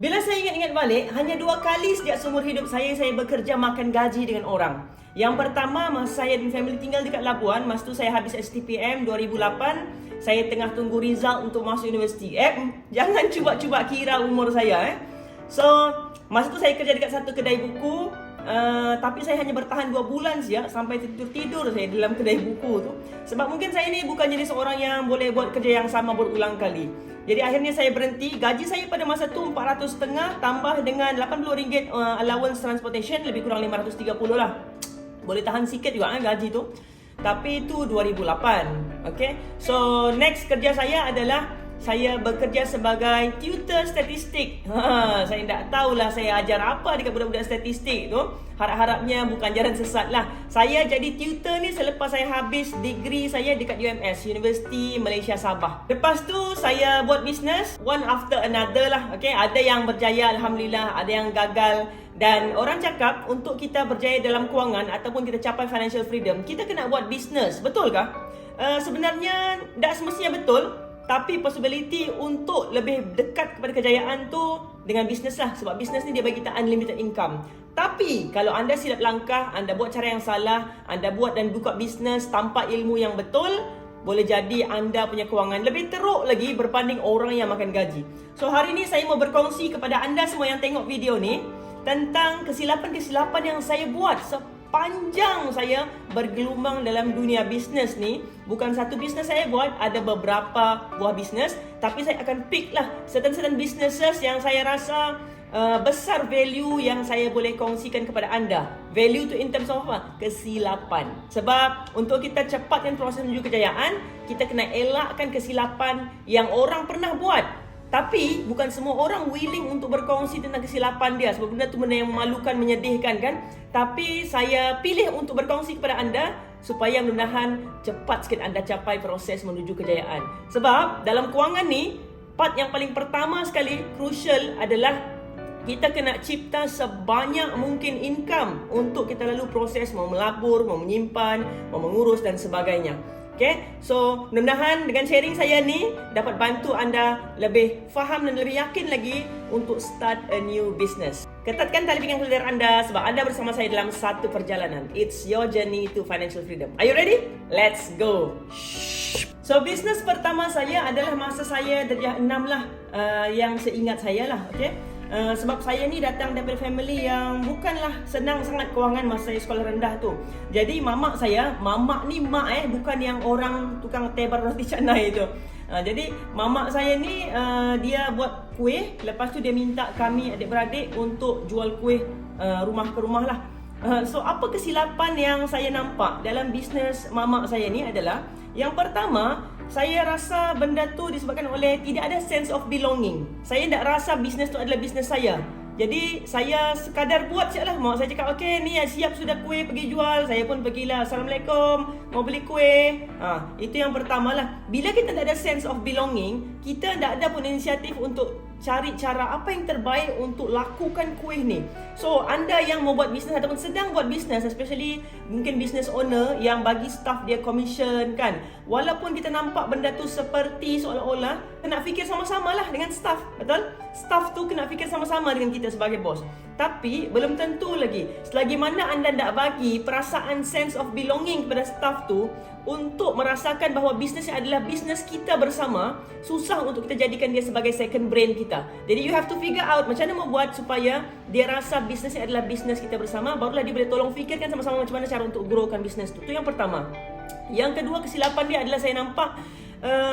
Bila saya ingat-ingat balik, hanya 2 kali sejak seumur hidup saya bekerja makan gaji dengan orang. Yang pertama, masa saya dan family tinggal dekat Labuan, masa tu saya habis STPM 2008, saya tengah tunggu result untuk masuk universiti. Jangan cuba-cuba kira umur saya. So, masa tu saya kerja dekat satu kedai buku, tapi saya hanya bertahan 2 bulan saja sampai tidur saya dalam kedai buku tu. Sebab mungkin saya ni bukan jadi seorang yang boleh buat kerja yang sama berulang kali. Jadi akhirnya saya berhenti. Gaji saya pada masa tu 400.5 tambah dengan RM80 allowance transportation, lebih kurang 530 lah. Boleh tahan sikit juga gaji tu. Tapi itu 2008. Okay. So next kerja saya adalah saya bekerja sebagai tutor statistik. Saya tak tahulah saya ajar apa dekat budak-budak statistik tu. Harap-harapnya bukan jalan sesat lah. Saya jadi tutor ni selepas saya habis degree saya dekat UMS, Universiti Malaysia Sabah. Lepas tu saya buat bisnes one after another lah. Okay? Ada yang berjaya Alhamdulillah, ada yang gagal. Dan orang cakap untuk kita berjaya dalam kewangan ataupun kita capai financial freedom, kita kena buat bisnes. Betulkah? Sebenarnya tak semestinya betul. Tapi possibility untuk lebih dekat kepada kejayaan tu dengan bisnes lah. Sebab bisnes ni dia bagi kita unlimited income. Tapi kalau anda silap langkah, anda buat cara yang salah, anda buat dan buka bisnes tanpa ilmu yang betul, boleh jadi anda punya kewangan lebih teruk lagi berbanding orang yang makan gaji. So hari ni saya mau berkongsi kepada anda semua yang tengok video ni tentang kesilapan-kesilapan yang saya buat sepanjang saya bergelumang dalam dunia bisnes ni. Bukan satu bisnes saya buat, ada beberapa buah bisnes. Tapi saya akan pick lah certain businesses yang saya rasa besar value yang saya boleh kongsikan kepada anda. Value tu in terms of apa? Kesilapan. Sebab untuk kita cepatkan proses menuju kejayaan, kita kena elakkan kesilapan yang orang pernah buat. Tapi bukan semua orang willing untuk berkongsi tentang kesilapan dia. Sebab benda tu benda yang memalukan, menyedihkan kan. Tapi saya pilih untuk berkongsi kepada anda supaya mudah-mudahan cepat sikit anda capai proses menuju kejayaan. Sebab dalam kewangan ni, part yang paling pertama sekali, crucial adalah kita kena cipta sebanyak mungkin income untuk kita lalu proses mau melabur, mau menyimpan, mau mengurus dan sebagainya. Okay, so mudah-mudahan dengan sharing saya ni dapat bantu anda lebih faham dan lebih yakin lagi untuk start a new business. Ketatkan tali pinggang keluar anda sebab anda bersama saya dalam satu perjalanan. It's your journey to financial freedom. Are you ready? Let's go! So bisnes pertama saya adalah masa saya darjah 6 lah, yang seingat saya lah. Okay? Sebab saya ni datang daripada family yang bukanlah senang sangat kewangan masa saya sekolah rendah tu. Jadi mamak saya, mamak ni mak bukan yang orang tukang tebar roti canai tu. Jadi mamak saya ni dia buat kuih, lepas tu dia minta kami adik-beradik untuk jual kuih rumah ke rumah lah. So apa kesilapan yang saya nampak dalam bisnes mamak saya ni adalah, yang pertama, saya rasa benda tu disebabkan oleh tidak ada sense of belonging. Saya tak rasa bisnes tu adalah bisnes saya. Jadi saya sekadar buat je lah. Mak saya cakap, okey ni siap sudah kuih pergi jual. Saya pun pergilah, Assalamualaikum, mau beli kuih. Itu yang pertama lah. Bila kita tak ada sense of belonging, kita tak ada pun inisiatif untuk cari cara apa yang terbaik untuk lakukan kuih ni. So anda yang mau buat bisnes ataupun sedang buat bisnes, especially mungkin business owner yang bagi staff dia commission kan, walaupun kita nampak benda tu seperti seolah-olah, kena fikir sama-sama lah dengan staff. Betul? Staff tu kena fikir sama-sama dengan kita sebagai bos. Tapi belum tentu lagi. Selagi mana anda tak bagi perasaan sense of belonging kepada staff tu untuk merasakan bahawa bisnesnya adalah bisnes kita bersama, susah untuk kita jadikan dia sebagai second brain kita. Jadi you have to figure out macam mana mau buat supaya dia rasa bisnesnya adalah bisnes kita bersama. Barulah dia boleh tolong fikirkan sama-sama macam mana cara untuk growkan bisnes tu. Itu yang pertama. Yang kedua kesilapan dia adalah saya nampak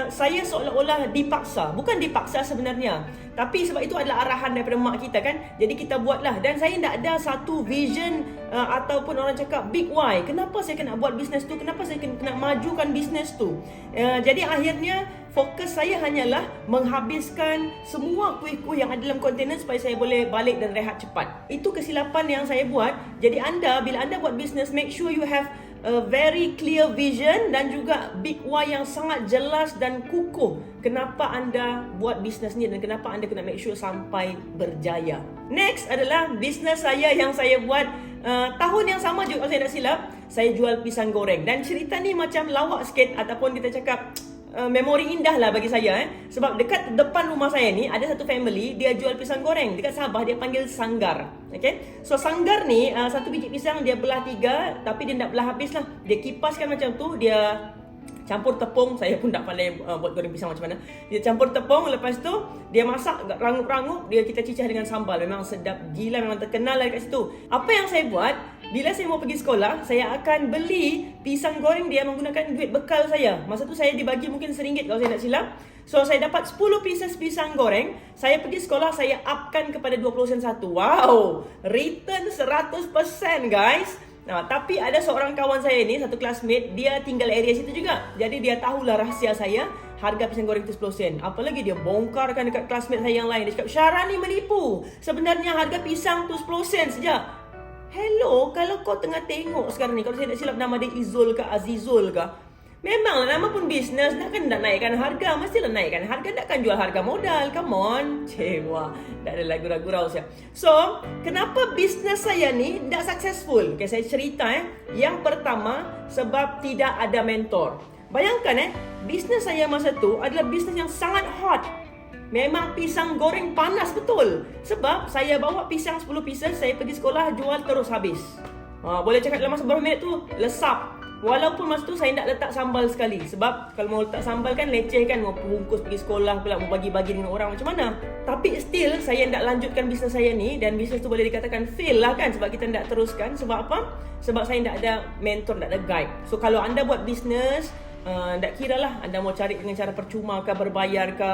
saya seolah-olah dipaksa. Bukan dipaksa sebenarnya, tapi sebab itu adalah arahan daripada mak kita kan. Jadi kita buatlah. Dan saya tak ada satu vision ataupun orang cakap big why. Kenapa saya kena buat bisnes tu? Kenapa saya kena majukan bisnes tu? Jadi akhirnya fokus saya hanyalah menghabiskan semua kuih-kuih yang ada dalam kontainer supaya saya boleh balik dan rehat cepat. Itu kesilapan yang saya buat. Jadi bila anda buat bisnes, make sure you have a very clear vision dan juga big why yang sangat jelas dan kukuh kenapa anda buat bisnes ni dan kenapa anda kena make sure sampai berjaya. Next adalah bisnes saya yang saya buat tahun yang sama juga, kalau saya tak silap, saya jual pisang goreng. Dan cerita ni macam lawak sikit ataupun kita cakap memori indah lah bagi saya sebab dekat depan rumah saya ni ada satu family, dia jual pisang goreng dekat Sabah, dia panggil Sanggar. Okay, so Sanggar ni satu biji pisang dia belah 3, tapi dia tak belah habis lah, dia kipaskan macam tu, dia campur tepung. Saya pun tak pandai buat goreng pisang macam mana. Dia campur tepung, lepas tu dia masak rangup-rangup, dia kita cicah dengan sambal. Memang sedap gila, memang terkenal lah dekat situ. Apa yang saya buat, bila saya mau pergi sekolah, saya akan beli pisang goreng dia menggunakan duit bekal saya. Masa tu saya dibagi mungkin RM1 kalau saya tak silap. So saya dapat 10 pieces pisang goreng, saya pergi sekolah, saya upkan kepada 20 sen satu. Wow, return 100% guys. Nah, tapi ada seorang kawan saya ni, satu classmate, dia tinggal area situ juga. Jadi dia tahulah rahsia saya, harga pisang goreng tu 10 sen. Apalagi dia bongkarkan dekat classmate saya yang lain. Dia cakap, Syara ni menipu. Sebenarnya harga pisang tu 10 sen saja. Hello, kalau kau tengah tengok sekarang ni, kalau saya tak silap nama dia Izul ke Azizul ke, memanglah nama pun bisnes, nak naikkan harga, mestilah naikkan harga, takkan jual harga modal. Come on. Cewa, tak ada lagu ragu-ragu siap. So, kenapa bisnes saya ni tak successful? Okay, saya cerita Yang pertama, sebab tidak ada mentor. Bayangkan bisnes saya masa tu adalah bisnes yang sangat hot. Memang pisang goreng panas betul. Sebab saya bawa pisang 10 pieces, saya pergi sekolah jual terus habis. Boleh cakap dalam masa beberapa minit tu lesap. Walaupun masa tu saya tak letak sambal sekali. Sebab kalau mau letak sambal kan leceh kan, mau bungkus pergi sekolah pula, mau bagi-bagi dengan orang macam mana. Tapi still saya tak lanjutkan bisnes saya ni, dan bisnes tu boleh dikatakan fail lah kan, sebab kita tak teruskan. Sebab apa? Sebab saya tak ada mentor, tak ada guide. So kalau anda buat bisnes, tak kira lah anda mau cari dengan cara percuma ke, berbayar ke,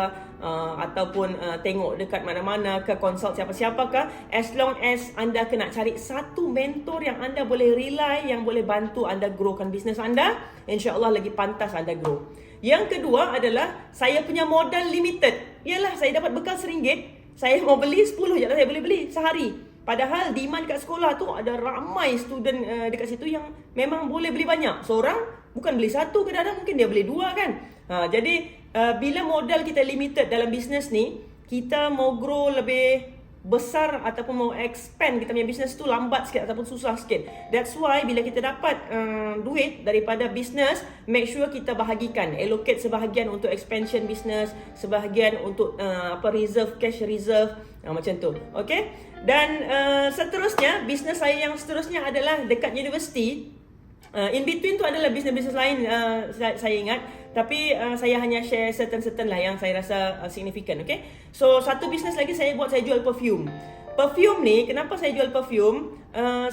ataupun tengok dekat mana-mana ke, consult siapa-siapa ke, as long as anda kena cari satu mentor yang anda boleh rely, yang boleh bantu anda growkan bisnes anda, insyaAllah lagi pantas anda grow. Yang kedua adalah saya punya modal limited. Yalah, saya dapat bekal RM1, saya mau beli 10 je lah saya boleh beli sehari. Padahal demand kat sekolah tu ada ramai student dekat situ yang memang boleh beli banyak. Seorang bukan beli satu, kadang-kadang mungkin dia beli 2 kan. Jadi bila modal kita limited dalam bisnes ni, kita mau grow lebih besar ataupun mau expand kita punya bisnes tu lambat sikit ataupun susah sikit. That's why bila kita dapat duit daripada bisnes, make sure kita bahagikan, allocate sebahagian untuk expansion bisnes, sebahagian untuk reserve, cash reserve, macam tu. Okay? Dan seterusnya, bisnes saya yang seterusnya adalah dekat universiti. In between tu adalah bisnes-bisnes lain saya ingat, tapi saya hanya share certain lah yang saya rasa significant. Okay, so satu bisnes lagi saya buat, saya jual perfume. Perfume ni, kenapa saya jual perfume?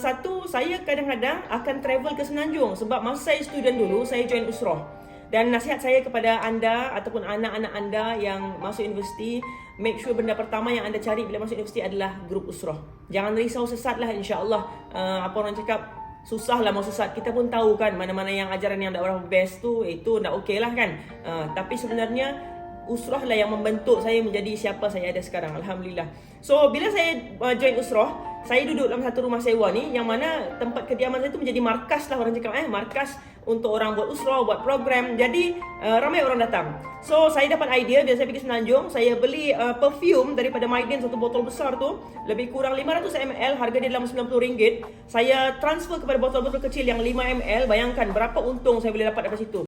Satu, saya kadang-kadang akan travel ke Semenanjung sebab masa saya student dulu, saya join Usrah. Dan nasihat saya kepada anda ataupun anak-anak anda yang masuk universiti, make sure benda pertama yang anda cari bila masuk universiti adalah grup Usrah. Jangan risau sesat lah, insyaAllah. Apa orang cakap, susah lah mau sesat. Kita pun tahu kan mana-mana yang ajaran yang tak berapa best tu, itu tak okey lah kan. Tapi sebenarnya Usrah lah yang membentuk saya menjadi siapa saya ada sekarang, Alhamdulillah. So bila saya join Usrah, saya duduk dalam satu rumah sewa ni, yang mana tempat kediaman saya tu menjadi markas lah, orang cakap markas untuk orang buat Usrah, buat program. Jadi ramai orang datang. So saya dapat idea, bila saya pergi Semenanjung, saya beli perfume daripada Maidin, satu botol besar tu, lebih kurang 500 ml, harga dia dalam RM90. Saya transfer kepada botol-botol kecil yang 5 ml. Bayangkan berapa untung saya boleh dapat dari situ.